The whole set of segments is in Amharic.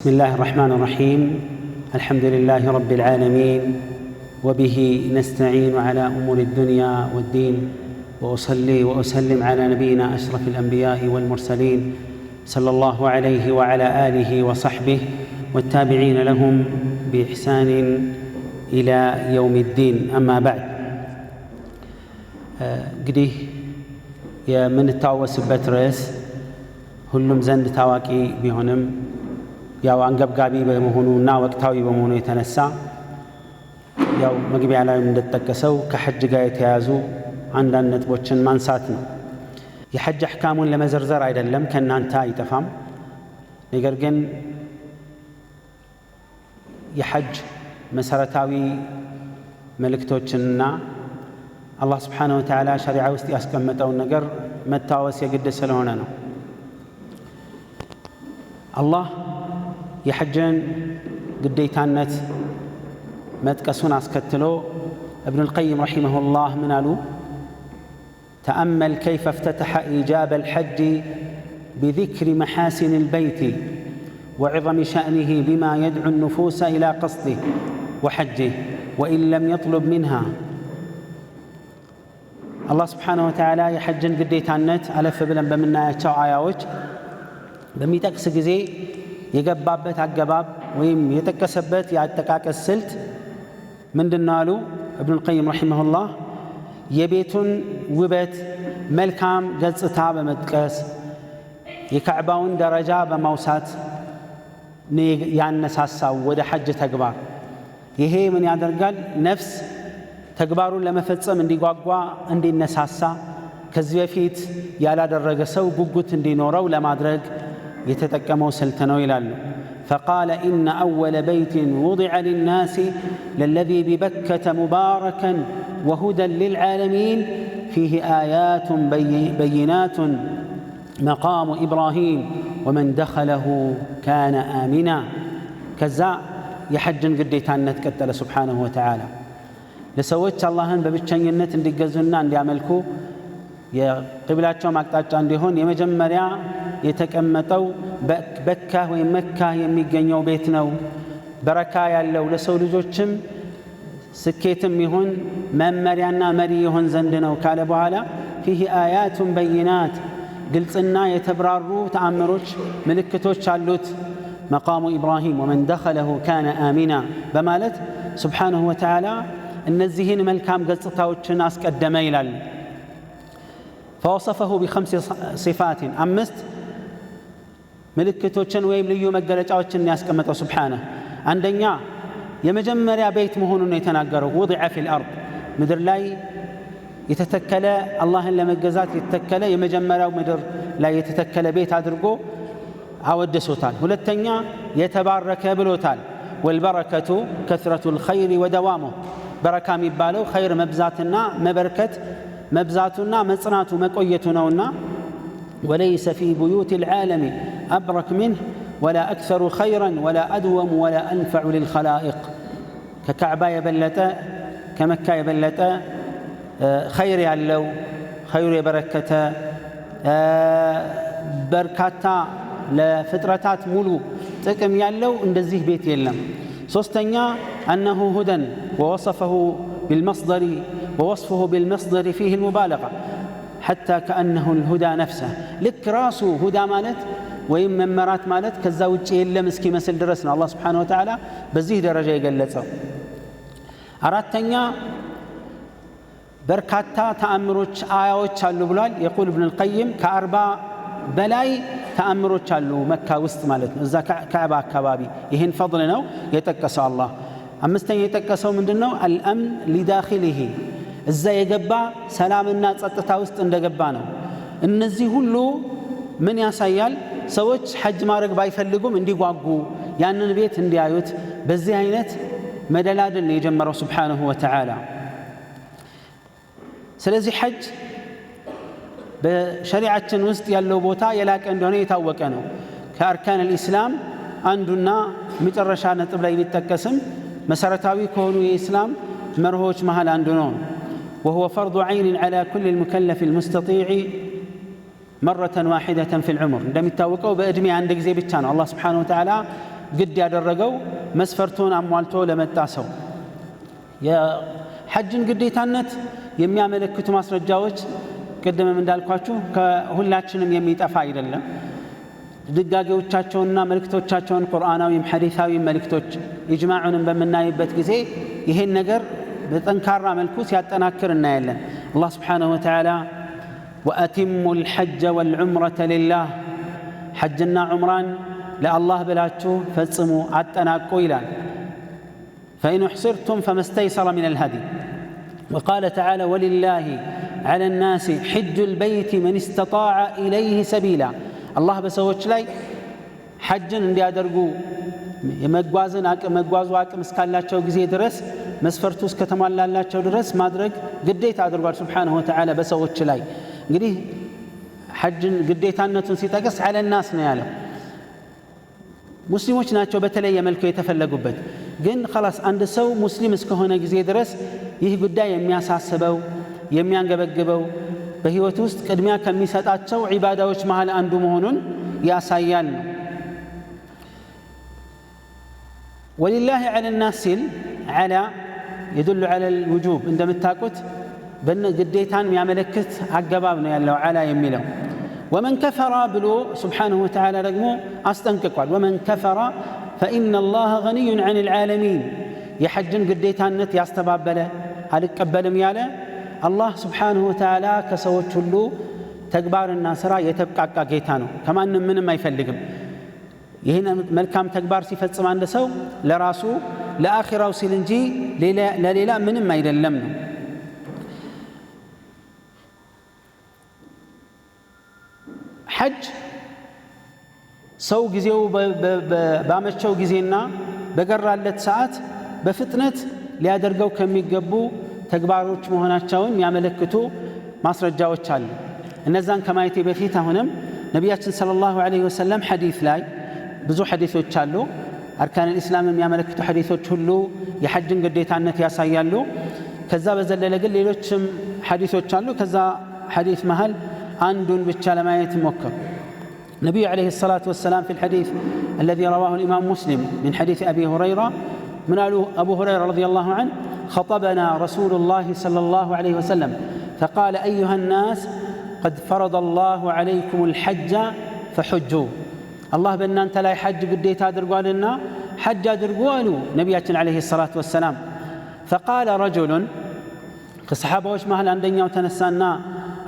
بسم الله الرحمن الرحيم. الحمد لله رب العالمين، وبه نستعين على أمور الدنيا والدين، وأصلي وأسلم على نبينا أشرف الأنبياء والمرسلين صلى الله عليه وعلى آله وصحبه والتابعين لهم بإحسان إلى يوم الدين. أما بعد، قديه من التاوسبت رئيس ሁሉም ዘንድ ታዋቂ ቢሆንም ያው አንገብጋቢ በመሆኑና ወቅታዊ በመሆኑ የተነሳ ያው መግቢያ ላይ እንደተጠቀሰው ከሐጅ ጋር የተያዙ አንዳንድ ነጥቦችን ማንሳት ነው። የሐጅ አህካሙን ለመዘርዘር አይደለም፣ ከናንተ አይጠፋም። ነገር ግን የሐጅ መሰረታዊ መልእክቶችንና አላህ Subhanahu Wa Ta'ala ሸሪዓ ውስጥ ያስቀመጠውን ነገር መታወስ የግድ ስለሆነ ነው። አላህ የሐጅን ግዴታነት መጥቀሱን አስከትሎ ابن القيم رحمه الله من قالوا: تأمل كيف افتتح إيجاب الحج بذكر محاسن البيت وعظم شأنه بما يدعو النفوس إلى قصده وحجه وإن لم يطلب منها. الله سبحانه وتعالى يحجن قديتانت ألف بلن بمنا يتشو آياوج በሚጠቅስ ጊዜ የገባበት አገባብ ወይም የተከሰበት ያጠቃቀስ ስልት ምንድነው አሉ ابن القيم رحمه الله: የቤቱን ውበት መልካም ገጽታ በመጥቀስ የካዕባውን ደረጃ በማውሳት ያነሳሳው ወደ ሐጅ ተግባር። ይሄ ምን ያደርጋል? ነፍስ ተግባሩን ለመፈጸም እንዲጓጓ እንዲነሳሳ፣ ከዚህ በፊት ያላደረገ ሰው ጉጉት እንዲኖረው ለማድረግ يتتكمو سلتنو إلالو. فقال: إن أول بيت وضع للناس للذي ببكة مباركا وهدى للعالمين فيه آيات بينات مقام إبراهيم ومن دخله كان آمنا. كذا يحجن قديتان نتكتل سبحانه وتعالى لسويت اللهن ببتشنينت اندي قزونا اندي عملكو የቅብላቸው ማቅጣጫ እንዲሆን የመጀመሪያ የተቀመጠው በካ ወይ መካ የሚገኘው ቤት ነው። በረካ ያለው ለሰው ልጆችም ስኬትም ይሁን መመሪያና መሪ ይሁን ዘንድ ነው ካለ በኋላ فيه آيات بينات ግልጽና የተብራሩ ተአምሮች ምልክቶች አሉት። مقام إبراهيم ومن دخله كان آمنا በማለት سبحانه وتعالى እነዚህን መልካም ገጽታዎችን አስቀደመ ይላል። فوصفه بخمس صفات أمست ملكتوچن ويم ليو مغلጫዎችን ያስቀመጠው سبحانه. አንደኛ የመጀመሪያ ቤት መሆኑን የተናገረው وضع في الأرض ምድር ላይ የተተከለ አላህን ለመገዛት የተተከለ የመጀመሪያው ምድር ላይ የተተከለ ቤት አድርጎ አወደሶታል። ሁለተኛ የተባረከ ብሎታል። والبركة كثرة الخير ودوامه። በረካ የሚባለው ኸይር መብዛትና መበርከት مبزاتنا مصناتو مقويتنا وليس في بيوت العالم أبرك منه ولا أكثر خيرا ولا أدوم ولا أنفع للخلائق. ككعبة يبلت كمكة يبلت خير يعلو خير يبركة بركاتا لفترات ملو تكم يعلو اندزيه بيت يلم. صوستنيا أنه هدى ووصفه بالمصدر ووصفه بالمصدر فيه المبالغة حتى كأنه الهدى نفسه. لك راسه هدى مالت وإن ممرات مالت كالزوج إلا مسكي مسل درسنا الله سبحانه وتعالى بزيه درجة يقلته. أردتنيا بركاتا تأمروش آيوش على بلال. يقول ابن القيم كأربع بلاي تأمروش على مكة وسط مالت إذا كعبة كبابي يهن فضلنا يتكسى الله. أمستن يتكسوا من دونه الأمن لداخله እዛ የገባ ሰላምና ጸጥታ ውስጥ እንደገባ ነው። እነዚህ ሁሉ ምን ያሳያል? ሰዎች ሐጅ ማድረግ ባይፈልጉም እንዲጓጉ ያንን ቤት እንዲያዩት በዚህ አይነት መደላደል ነው የጀመረው Subhanahu Wa Ta'ala። ስለዚህ ሐጅ በሸሪዓችን ውስጥ ያለው ቦታ የላቀ እንደሆነ የታወቀ ነው። ከአርካን الإسلام አንዱና መጨረሻ ነጥብ ላይ ቢጠቀስም መሰረታዊ ከሆኑ የኢስላም መርሆች መሃል አንዱ ነው። وهو فرض عين على كل المكلف المستطيع مرة واحدة في العمر. عندما يتوقعوا بأدمي عند ጊዜ ብቻ ነው አላህ Subhanahu Wa Ta'ala ግድ ያደረገው መስፈርቱን አሟልቶ ለመጣ ሰው። የሐጅን ግዴታነት የሚያመለክቱ ማስረጃዎች ቅድምም እንዳልኳችሁ ከሁላችንም የሚጠፋ አይደለም። ድጋጌዎቻቸውንና መልእክቶቻቸውን ቁርአናዊም ሐዲሳዊ መልእክቶች ኢጅማዑንም በምናይበት ጊዜ ይሄን ነገር በጠንካራ መልኩ ሲያጠናክር እናያለን። አላህ ስብሓነሁ ወተዓላ ወአቲሙ ልሐጀ ወልዑምረተ ሊላህ ሐጅና ዑምራን ለአላህ ብላችሁ ፈጽሙ አጠናቁ ይላል። ፈኢን ኡሕሲርቱም ፈመስተይሰረ ሚነል ሀዲ ወቃለ ተዓላ ወሊላሂ ዐለ ናሲ ሐጁል በይቲ መን ኢስተጣዐ ኢለይሂ ሰቢላ አላህ በሰዎች ላይ ሐጅን እንዲያደርጉ መጓዙ አቅም እስካላቸው ጊዜ ድረስ መስፈርቱ እስከተሟላላቸው ድረስ ማድረግ ግዴታ አድርጓል ሱብሓነሁ ወተዓላ በሰዎች ላይ። እንግዲህ ሐጅን ግዴታነቱን ሲጠቅስ ዐለ ናስ ነው ያለው። ሙስሊሞች ናቸው በተለየ መልኩ የተፈለጉበት። ግን خلاص አንድ ሰው ሙስሊም እስከሆነ ጊዜ ድረስ ይህ ጉዳይ የሚያሳስበው የሚያንገበግበው በህይወት ውስጥ ቅድሚያ ከሚሰጣቸው ዒባዳዎች መሃል አንዱ መሆኑን ያሳያል ነው። ወሊላሂ ዐለ ናስ ሲል ዐላ يدل على الوجوب እንደምታውቁት ግዴታን የሚያመለክት አገባብ ነው ያለው ዐላ የሚለው። ومن كفر ብሎ سبحانه وتعالى ደግሞ አስጠንቅቋል። ومن كفر فإن الله غني عن العالمين የሐጅን ግዴታነት ያስተባበለ አልቀበልም ያለ አላህ سبحانه وتعالى ከሰዎች ሁሉ ተግባርና ስራ የተብቃቃ ጌታ ነው። ከማንም ምንም አይፈልግም። ይህን መልካም ተግባር ሲፈጽም አንድ ሰው ለራሱ ለአኺራው ሲል እንጂ ለሌላ ምንም አይደለም ነው። ሐጅ ሰው ጊዜው ባመቸው ጊዜና በገራለት ሰዓት በፍጥነት ሊያደርገው ከሚገቡ ተግባሮች መሆናቸውን የሚያመለክቱ ማስረጃዎች አሉ። እነዛን ከማየቴ በፊት አሁንም ነቢያችን ሰለላሁ ዐለይሂ ወሰለም ሐዲስ ላይ ብዙ ሐዲሶች አሉ። አርካን الإسلام የሚያመለክቱ ሐዲሶች ሁሉ የሐጅን ግዴታነት ያሳያሉ። ከዛ በዘለለ ግን ሌሎችም ሐዲሶች አሉ። ከዛ ሐዲስ መሃል አንዱን ብቻ ለማየት ሞክር። ነብዩ عليه الصلاة والسلام في الحديث الذي رواه الإمام مسلم من حديث أبي هريرة من أبو هريرة رضي الله عنه خطبنا رسول الله صلى الله عليه وسلم فقال أيها الناس قد فرض الله عليكم الحج فحجوا الله بأن أنت لا حج قديت أدرقوا لنا حج أدرقوا نبياتنا عليه الصلاة والسلام فقال رجل كصحابة وش مهل عندنا وتنسانا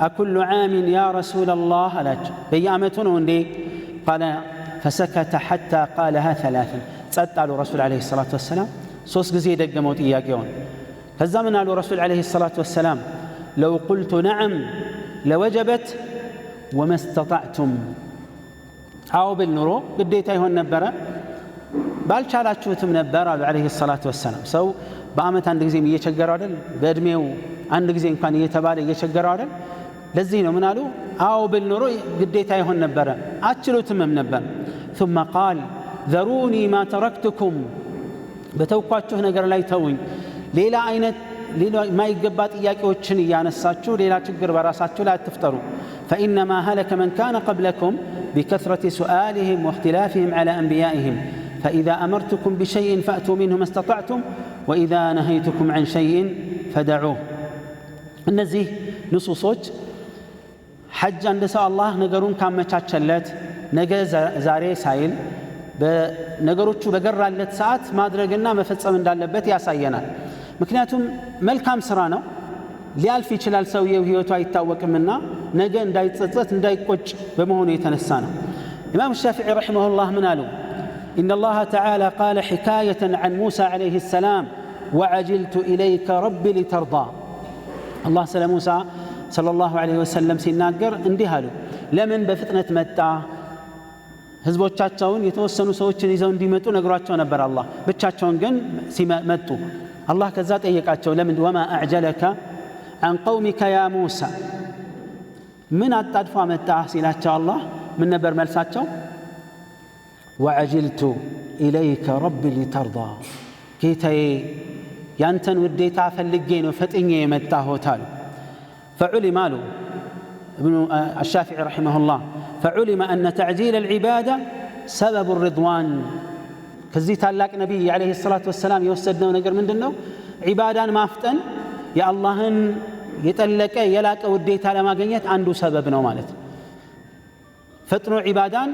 أكل عام يا رسول الله ألاج بيامتون وندي قال فسكت حتى قالها ثلاثا سألوا رسول عليه الصلاة والسلام صوص قزي دق موت إياقيون فالزمن قالوا رسول عليه الصلاة والسلام لو قلت نعم لوجبت وما استطعتم أو بالنورو قديت أيهن نبرة ባልቻላችሁትም ነበር አሉ አለይሂ ሰላቱ ወሰላም። ሰው በአመት አንድ ጊዜ እየቸገረው አይደል? በእድሜው አንድ ጊዜ እንኳን እየተባለ እየቸገረው አይደል? ለዚህ ነው ምን አሉ? አው بالنورو ግዴታ ይሆን ነበር አችሉትም ነበር። ثم قال ذروني ما تركتكم በተውኳችሁ ነገር ላይ ተውኝ። ሌላ አይነት ማይገባ ጥያቄዎችን እያነሳችሁ ሌላ ችግር በራሳችሁ ላይ አትፍጠሩ። فإنما هلك من كان قبلكم بكثرة سؤالهم واختلافهم على أنبيائهم فإذا أمرتكم بشيء فأتوا منه ما استطعتم وإذا نهيتكم عن شيء فدعوه. እነዚህ ንሱሶች ሐጅ አንድ ሰው አላህ ነገሩን ካመቻቸለት ነገ ዛሬ ሳይል በነገሮቹ በገራለት ሰዓት ማድረግና መፈጸም እንዳለበት ያሳየናል። ምክንያቱም መልካም ስራ ነው፣ ሊያልፍ ይችላል፣ ሰውየው ህይወቱ አይታወቅምና ነገ እንዳይጸጸት እንዳይቆጭ በመሆኑ የተነሳ ነው። ኢማም ሻፊዒ ረሂመሁላህ ምን አሉ? إن الله تعالى قال حكاية عن موسى عليه السلام وعجلت إليك ربي لترضى. الله سلام موسى صلى الله عليه وسلم ሲናገር እንዲህ አሉ። ለምን በፍጥነት መጣ? ህዝቦቻቸውን የተወሰኑ ሰዎችን ይዘው እንዲመጡ ነግሯቸው ነበር አላህ። ብቻቸውን ግን ሲመጡ አላህ ከዛ ጠየቃቸው፣ ለምን وما أعجلك عن قومك يا موسى ምን አጣድፎ መጣህ ሲላቸው አላህ ምን ነበር መልሳቸው? وعجلت إليك ربي لترضى ጌታዬ ያንተን ውዴታ ፈልጌ ነው ፈጥኜ የመጣሁት አሉ። فعلم له ابن الشافعي رحمه الله فعلم أن تعجيل العبادة سبب الرضوان ከዚህ ታላቅ ነብይ አለይሂ ሰላቱ ወሰላም የወሰድነው ነገር ምንድነው? ዒባዳን ማፍጠን የአላህን የጠለቀ የላቀ ውዴታ ለማግኘት አንዱ ሰበብ ነው ማለት ነው። ፈጥኖ ዒባዳን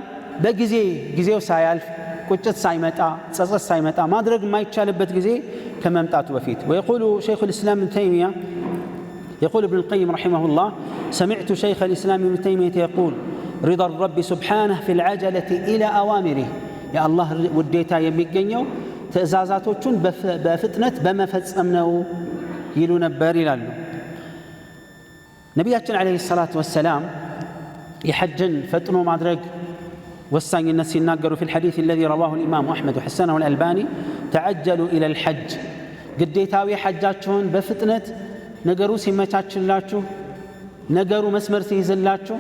ጊዜው ሳያልፍ ቁጭት ሳይመጣ ጸጸት ሳይመጣ ማድረግ የማይቻልበት ጊዜ ከመምጣቱ በፊት ويقول شيخ الإسلام ابن تيمية يقول ابن القيم رحمه الله سمعت شيخ الإسلام ابن تيمية يقول رضا الرب سبحانه في العجلة إلى أوامره يا الله وديتا የሚገኘው ትእዛዛቶቹን በፍጥነት በመፈጸም ነው ይሉ ነበር ይላሉ ነብያችን አለይሂ ሰላቱ ወሰላም የሐጅን ፈጥኖ ማድረግ والسنة سيناقروا في الحديث الذي رواه الإمام أحمد وحسنه الألباني تعجلوا إلى الحج قديتاوي حجاتشون بفتنة نقروا سيمتاتشلاتشو نقروا مسمر سيزلاتشو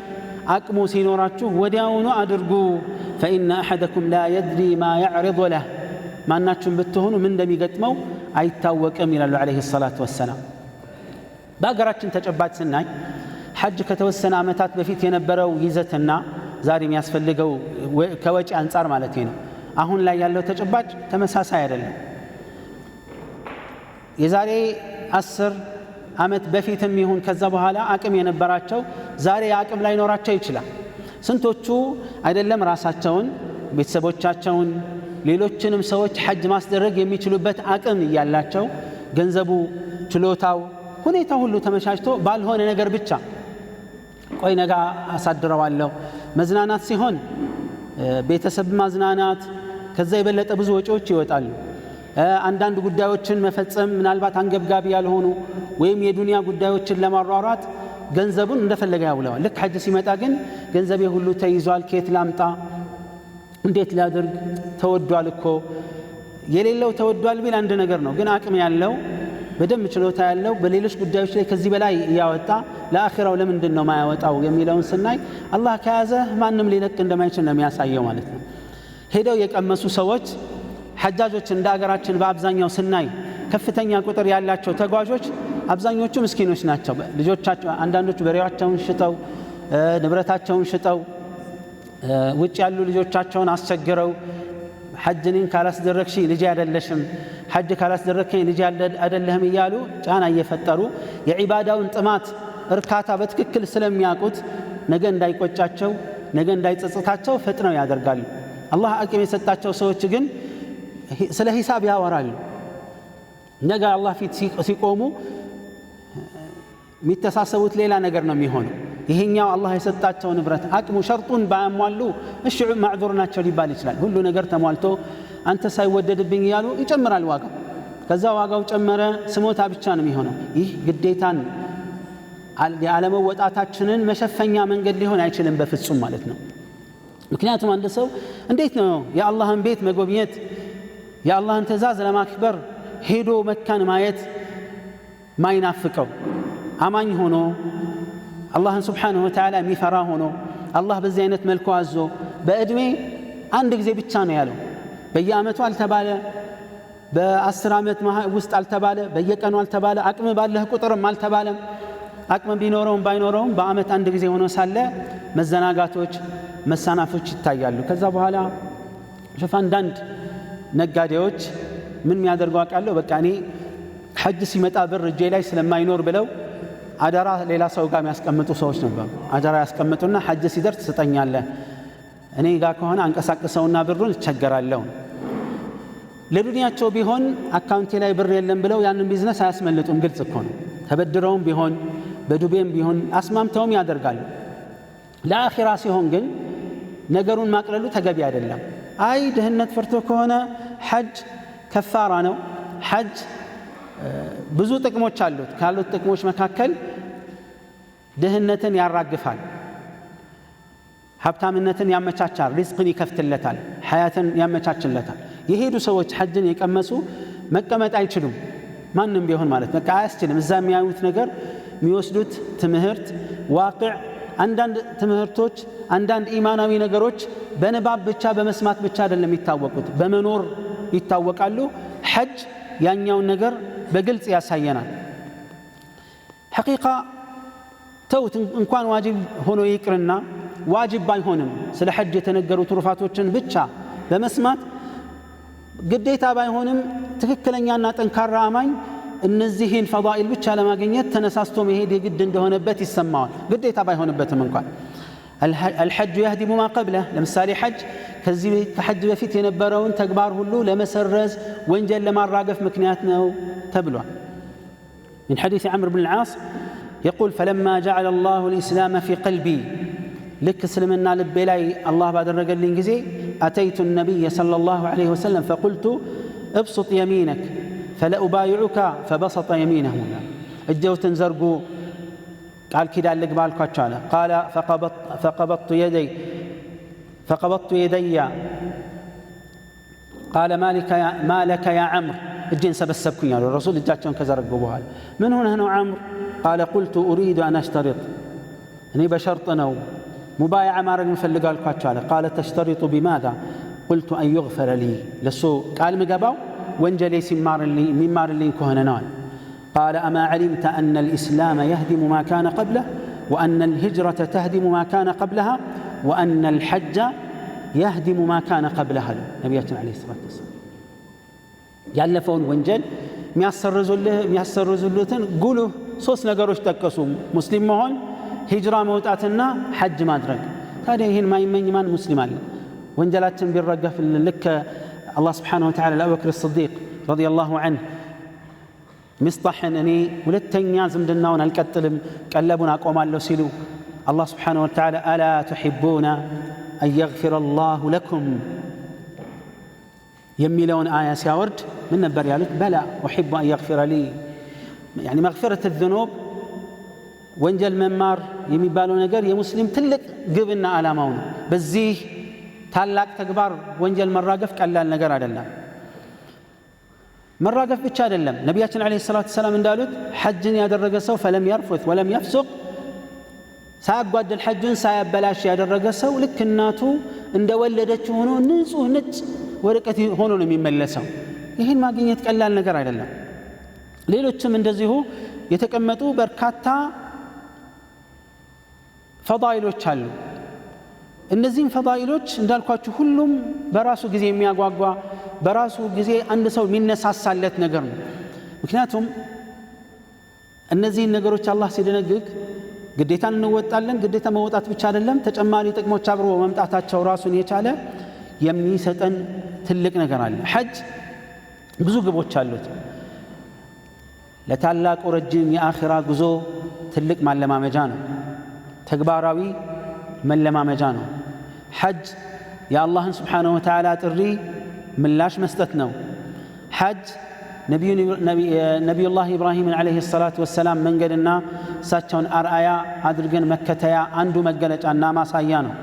أقموا سينوراتشو وداونوا أدرقوا فإن أحدكم لا يدري ما يعرض له ما ناتشون بتهون من دمي قتمو أي تاوك أمير عليه الصلاة والسلام باقراتشن تجبات سناي حج كتوسنا متات بفيت ينبروا يزتنا ዛሬ የሚያስፈልገው ከወጪ አንፃር ማለት ነው አሁን ላይ ያለው ተጨባጭ ተመሳሳይ አይደለም የዛሬ 10 አመት በፊትም ይሁን ከዛ በኋላ አቅም የነበራቸው ዛሬ አቅም ላይ ኖራቸው ይችላል ስንቶቹ አይደለም ራሳቸውን ቤተሰቦቻቸውን ሌሎችንም ሰዎች ሐጅ ማስደረግ የሚችሉበት አቅም ያላቸው ገንዘቡ ችሎታው ሁኔታው ሁሉ ተመቻችቶ ባልሆነ ነገር ብቻ ቆይ ነገ አሳድረዋለሁ መዝናናት ሲሆን ቤተሰብ ማዝናናት ከዛ የበለጠ ብዙ ወጪዎች ይወጣሉ አንዳንድ ጉዳዮችን መፈጸም ምናልባት አንገብጋቢ ያልሆኑ ወይም የዱንያ ጉዳዮችን ለማሯሯጥ ገንዘቡን እንደፈለገ ያውለዋል ልክ ሐጅ ሲመጣ ግን ገንዘቤ ሁሉ ተይዟል ከየት ላምጣ እንዴት ላድርግ ተወዷል እኮ የሌለው ተወዷል ቢል አንድ ነገር ነው ግን አቅም ያለው በደም ችሎታ ያለው በሌሎች ጉዳዮች ላይ ከዚህ በላይ ያወጣ ለአኺራው ለምንድን ነው ማያወጣው የሚለውን ስናይ አላህ ከያዘ ማንንም ሊለቅ እንደማይችል ነው የሚያሳየው ማለት ነው ሄደው የቀመሱ ሰዎች ሐጃጆች እንደ ሀገራችን በአብዛኛው ስናይ ከፍተኛ ቁጥር ያላቸው ተጓዦች አብዛኞቹ ምስኪኖች ናቸው ልጆቻቸው አንዳንዶቹ በሬያቸውን ሽጠው ንብረታቸውን ሽጠው ውጭ ያሉ ልጆቻቸውን አስቸግረው ሐጅን ካላስደረግሽ ልጅ አይደለሽም ሐጅ ካላስደረከኝ ልጅ አይደለህም ይያሉ ጫና እየፈጠሩ የዒባዳውን ጥማት እርካታ በትክክል ስለሚያውቁት ነገ እንዳይቆጫቸው ነገ እንዳይጸጸታቸው ፈጥነው ያደርጋሉ አላህ አቅም የሰጣቸው ሰዎች ግን ስለ ሂሳብ ያወራሉ ነገ አላህ ፊት ሲቆሙ የሚተሳሰቡት ሌላ ነገር ነው የሚሆነው ይሄኛው አላህ የሰጣቸው ንብረት አቅሙ ሸርጡን ባያሟሉ እሺ ማዕذور ናቸው ሊባል ይችላል ሁሉ ነገር ተሟልቶ አንተ ሳይወደድብኝ ያሉ ይጨምራል ዋጋው ከዛ ዋጋው ጨመረ ስሞታ ብቻ ነው የሚሆነው ይህ ግዴታን ያለመወጣታችንን መሸፈኛ መንገድ ሊሆን አይችልም በፍጹም ማለት ነው ምክንያቱም አንድ ሰው እንዴት ነው የአላህን ቤት መጎብኘት የአላህን ትእዛዝ ለማክበር ሄዶ መካን ማየት ማይናፍቀው አማኝ ሆኖ አላህን Subhanahu Wa Ta'ala የሚፈራ ሆኖ አላህ በዚህ አይነት መልኩ አዞ በእድሜ አንድ ጊዜ ብቻ ነው ያለው በየአመቱ አልተባለ በ10 አመት ውስጥ አልተባለ በየቀኑ አልተባለ አቅም ባለህ ቁጥርም አልተባለ አቅም ቢኖረውም ባይኖረውም በአመት አንድ ጊዜ ሆኖ ሳለ መዘናጋቶች መሳናፎች ይታያሉ ከዛ በኋላ ሸፋ አንዳንድ ነጋዴዎች ምን የሚያደርጉ አቃለው በቃ እኔ ሐጅ ሲመጣ ብር እጄ ላይ ስለማይኖር ብለው አደራ ሌላ ሰው ጋር የሚያስቀምጡ ሰዎች ነበሩ አደራ ያስቀምጡና ሐጅ ሲደርስ ትሰጠኛለህ እኔ ጋር ከሆነ አንቀሳቅሰውና ብሩን እቸገራለሁ ለዱንያቸው ቢሆን አካውንቴ ላይ ብር የለም ብለው ያንን ቢዝነስ አያስመልጡም ግልጽ እኮ ነው ተበድረውም ቢሆን በዱቤም ቢሆን አስማምተውም ያደርጋሉ ለአኺራ ሲሆን ግን ነገሩን ማቅለሉ ተገቢ አይደለም አይ ድህነት ፈርቶ ከሆነ ሐጅ ከፋራ ነው ሐጅ ብዙ ጥቅሞች አሉት ካሉት ጥቅሞች መካከል ድህነትን ያራግፋል ሀብታምነትን ያመቻቻል ሪዝቅን ይከፍትለታል ሐያትን ያመቻችለታል የሄዱ ሰዎች ሐጅን የቀመሱ መቀመጥ አይችሉም ማንንም ቢሆን ማለት በቃ አያስችልም እዛ የሚያዩት ነገር የሚወስዱት ትምህርት ዋቂዕ አንዳንድ ትምህርቶች አንዳንድ ኢማናዊ ነገሮች በንባብ ብቻ በመስማት ብቻ አይደለም የሚታወቁት በመኖር ይታወቃሉ ሐጅ ያኛውን ነገር በግልጽ ያሳየናል ሐቂቃ ተውት እንኳን ዋጅብ ሆኖ ይቅርና ዋጅብ ባይሆንም ስለ ሐጅ የተነገሩ ትሩፋቶችን ብቻ በመስማት ግዴታ ባይሆንም ትክክለኛና ጠንካራ አማኝ እነዚህን ፈዳኢል ብቻ ለማግኘት ተነሳስቶ መሄድ የግድ እንደሆነበት ይሰማዋል ግዴታ ባይሆንበትም እንኳን الحج يهدم ما قبله ለምሳሌ ሐጅ ከሐጅ በፊት የነበረውን ተግባር ሁሉ ለመሰረዝ ወንጀል ለማራገፍ ምክንያት ነው ተብሏል من حديث عمرو بن العاص يقول فلما جعل الله الإسلام في قلبي لك سلمنا لبي لاي الله ባደረገልኝ ጊዜ أتيت النبي صلى الله عليه وسلم فقلت ابسط يمينك فلا أبايعك فبسط يمينه እጀውትን ዘርጉ ቃል ኪዳን ልግባ አልኳቸው አለ قال فقبضت يدي قال ما لك يا عمرو እጄን ሰበሰብኩኝ አሉ ረሱል እጃቸውን ከዘረጉ በኋላ ምን ሆነህ ነው عمرو قال قلت أريد أن أشترط እኔ በሸርጥ ነው ሙባይዓ ማድረግ ምፈልጋል አልኳቸው አለ قال تشترط بماذا قلت أن يغفر لي ለሱ ቃል ምገባው ወንጀሌ ሲማርልኝ ከሆነ ነው قال أما علمت أن الإسلام يهدم ما كان قبله وأن الهجرة تهدم ما كان قبلها وأن الحج يهدم ما كان قبلها نبينا عليه الصلاة والسلام ያለፈውን ወንጀል የሚያሰርዙልትን ጉልህ ሶስት ነገሮች ጠቀሱ ሙስሊም መሆን ሂጅራ መውጣትና ሐጅ ማድረግ ታዲያ ይህን ማይመኝ ማን ሙስሊም አለ ወንጀላችን ቢረገፍልን ልክ አላህ Subhanahu Wa Ta'ala ለአቡበክር الصديق رضي الله عنه ምስጣሕን እኔ ሁለተኛ ዝምድናውን አልቀጥልም ቀለቡን አቆማለሁ ሲሉ አላህ Subhanahu Wa Ta'ala ألا تحبون أن يغفر الله لكم የሚለውን አያ ሲያወርድ ምን ነበር ያሉት በላ أحب أن يغفر لي يعني مغفرة الذنوب ወንጀል መማር የሚባለው ነገር የሙስሊም ትልቅ ግብና ዓላማው ነው በዚህ ታላቅ ተግባር ወንጀል መራገፍ ቀላል ነገር አይደለም መራገፍ ብቻ አይደለም ነብያችን አለይሂ ሰላቱ ሰላም እንዳሉት ሐጅን ያደረገ ሰው فلم يرفث ولم يفسق ሳያጓደል ሐጅን ሳያበላሽ ያደረገ ሰው ልክ እናቱ እንደወለደች ሆኖ ንጹህ ነጭ ወርቀት ሆኖ ነው የሚመለሰው ይሄን ማግኘት ቀላል ነገር አይደለም ሌሎችም እንደዚሁ የተቀመጡ በርካታ ፈዳኢሎች አሉ እነዚህም ፈዳኢሎች እንዳልኳችሁ ሁሉም በራሱ ጊዜ የሚያጓጓ በራሱ ጊዜ አንድ ሰው የሚነሳሳለት ነገር ነው ምክንያቱም እነዚህን ነገሮች አላህ ሲደነግግ ግዴታን እንወጣለን ግዴታ መውጣት ብቻ አይደለም ተጨማሪ ጥቅሞች አብሮ መምጣታቸው ራሱን የቻለ የሚሰጠን ትልቅ ነገር አለ ሐጅ ብዙ ግቦች አሉት ለታላቁ ረጅም የአኺራ ጉዞ ትልቅ ማለማመጃ ነው ተግባራዊ መለማመጃ ነው ሐጅ የአላህን Subhanahu Wa Ta'ala ጥሪ ምላሽ መስጠት ነው ሐጅ ነቢዩላህ ኢብራሂም አለይሂ ሰላቱ ወሰላም መንገድና እሳቸውን አርአያ አድርገን መከተያ አንዱ መገለጫና ማሳያ ነው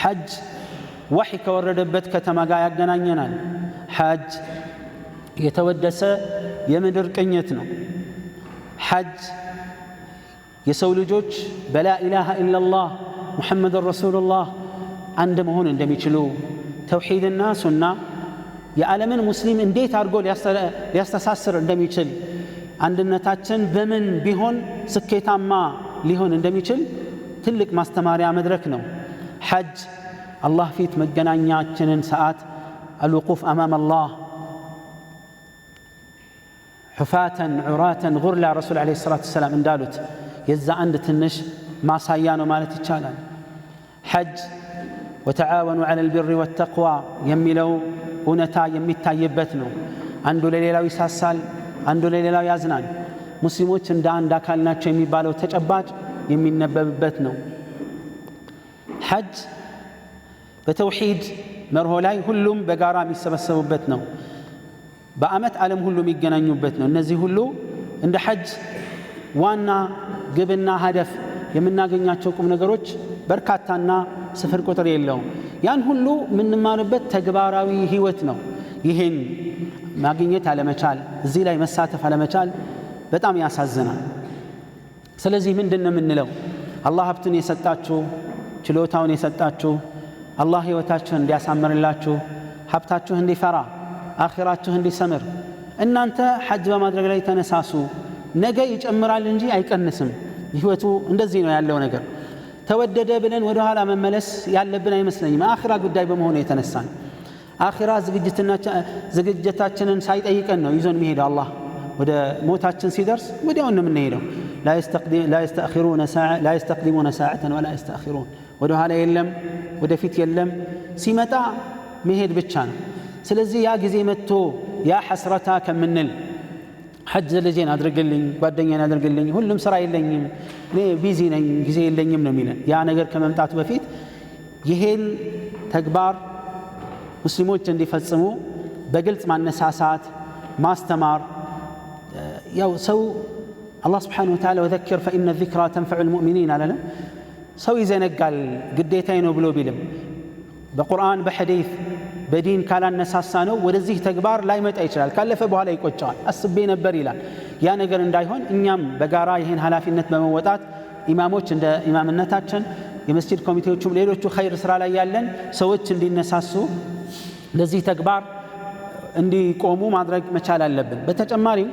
ሐጅ ወህይ ከወረደበት ከተማ ጋር ያገናኘናል ሐጅ የተወደሰ የምድር ቅኝት ነው ሐጅ የሰው ልጆች በላ ኢላሃ ኢላላህ ሙሐመድ ረሱሉላህ አንድ መሆን እንደሚችሉ ተውሂድና ሱና የዓለምን ሙስሊም እንዴት አድርጎ ሊያስተሳስር እንደሚችል አንድነታችን በምን ቢሆን ስኬታማ ሊሆን እንደሚችል ትልቅ ማስተማሪያ መድረክ ነው ሐጅ አላህ ፊት መገናኛችንን ሰዓት الوقوف أمام الله حفاة عراة غرلا رسول عليه الصلاة والسلام እንዳሉት የዛ አንድ ትንሽ ማሳያ ነው ማለት ይቻላል ሐጅ وتعاونوا على البر والتقوى የሚለው እውነታ የሚታየበት ነው አንዱ ለሌላው ይሳሳል አንዱ ለሌላው ያዝናል ሙስሊሞች እንደ አንድ አካል ናቸው የሚባለው ተጨባጭ የሚነበብበት ነው ሐጅ በተውሂድ መርሆ ላይ ሁሉም በጋራ የሚሰበሰቡበት ነው በአመት ዓለም ሁሉ የሚገናኙበት ነው እነዚህ ሁሉ እንደ ሐጅ ዋና ግብና ሀደፍ የምናገኛቸው ቁም ነገሮች በርካታና ስፍር ቁጥር የለውም ያን ሁሉ ምንማርበት ተግባራዊ ህይወት ነው ይሄን ማግኘት አለመቻል እዚህ ላይ መሳተፍ አለመቻል በጣም ያሳዝናል ስለዚህ ምንድነው የምንለው አላህ ሀብቱን የሰጣችሁ ችሎታውን የሰጣችሁ አላህ ህይወታችሁን እንዲያሳምርላችሁ ሀብታችሁ እንዲፈራ አኺራችሁ እንዲሰምር እናንተ ሐጅ በማድረግ ላይ ተነሳሱ ነገ ይጨምራል እንጂ አይቀንስም ህይወቱ እንደዚህ ነው ያለው ነገር ተወደደ ብለን ወደ ኋላ መመለስ ያለብን አይመስለኝም አኺራ ጉዳይ በመሆኑ የተነሳን አኺራ ዝግጅታችንን ሳይጠይቀን ነው ይዞን የሚሄደው አላህ። ወደ ሞታችን ሲደርስ ወዲያው ነው የምንሄደው። ላ يستقدمون ساعة ولا يستأخرون። ወደ ኋላ የለም ወደፊት የለም፣ ሲመጣ መሄድ ብቻ ነው። ስለዚህ ያ ጊዜ መጥቶ ያ ሐስረታ ከምንል ሐጅ ልጄን አድርግልኝ፣ ጓደኛን አድርግልኝ፣ ሁሉም ስራ የለኝም እኔ ቢዚ ነኝ ጊዜ የለኝም ነው የሚለን። ያ ነገር ከመምጣቱ በፊት ይሄን ተግባር ሙስሊሞች እንዲፈጽሙ በግልጽ ማነሳሳት ማስተማር። ያው ሰው አላህ Subhanahu Wa Ta'ala ወذكر فإن الذكرى تنفع المؤمنين አላለም። ሰው ይዘነጋል ግዴታዬ ነው ብሎ ቢልም በቁርአን በሐዲስ በዲን ካላነሳሳ ነው ወደዚህ ተግባር ላይመጣ ይችላል። ካለፈ በኋላ ይቆጫል። አስቤ ነበር ይላል። ያ ነገር እንዳይሆን እኛም በጋራ ይህን ኃላፊነት በመወጣት ኢማሞች እንደ ኢማምነታችን፣ የመስጂድ ኮሚቴዎችም ሌሎቹ ኸይር ስራ ላይ ያለን ሰዎች እንዲነሳሱ ለዚህ ተግባር እንዲቆሙ ማድረግ መቻል አለብን። በተጨማሪም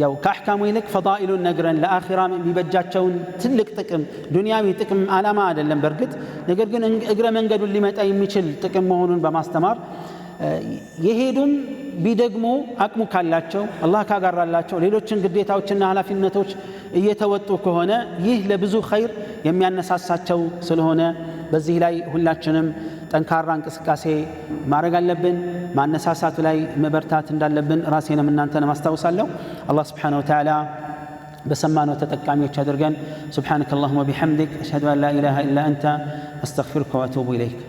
ያው ከአሕካሙ ይልቅ ፈዳኢሉን ነግረን ለአኺራም የሚበጃቸውን ትልቅ ጥቅም ዱንያዊ ጥቅም ዓላማ አይደለም በእርግጥ ነገር ግን እግረ መንገዱን ሊመጣ የሚችል ጥቅም መሆኑን በማስተማር የሄዱም ቢደግሙ አቅሙ ካላቸው አላህ ካጋራላቸው ሌሎችን ግዴታዎችና ኃላፊነቶች እየተወጡ ከሆነ ይህ ለብዙ ኸይር የሚያነሳሳቸው ስለሆነ በዚህ ላይ ሁላችንም ጠንካራ እንቅስቃሴ ማድረግ አለብን። ማነሳሳቱ ላይ መበርታት እንዳለብን ራሴንም እናንተንም አስታውሳለሁ። አላህ Subhanahu Wa Ta'ala በሰማነው ተጠቃሚዎች አድርገን። ሱብሓነከ አላሁመ ወቢሐምዲክ አሽሀዱ አን ላ ኢላሃ ኢላ አንተ አስተግፊሩከ ወአቱቡ ኢለይክ።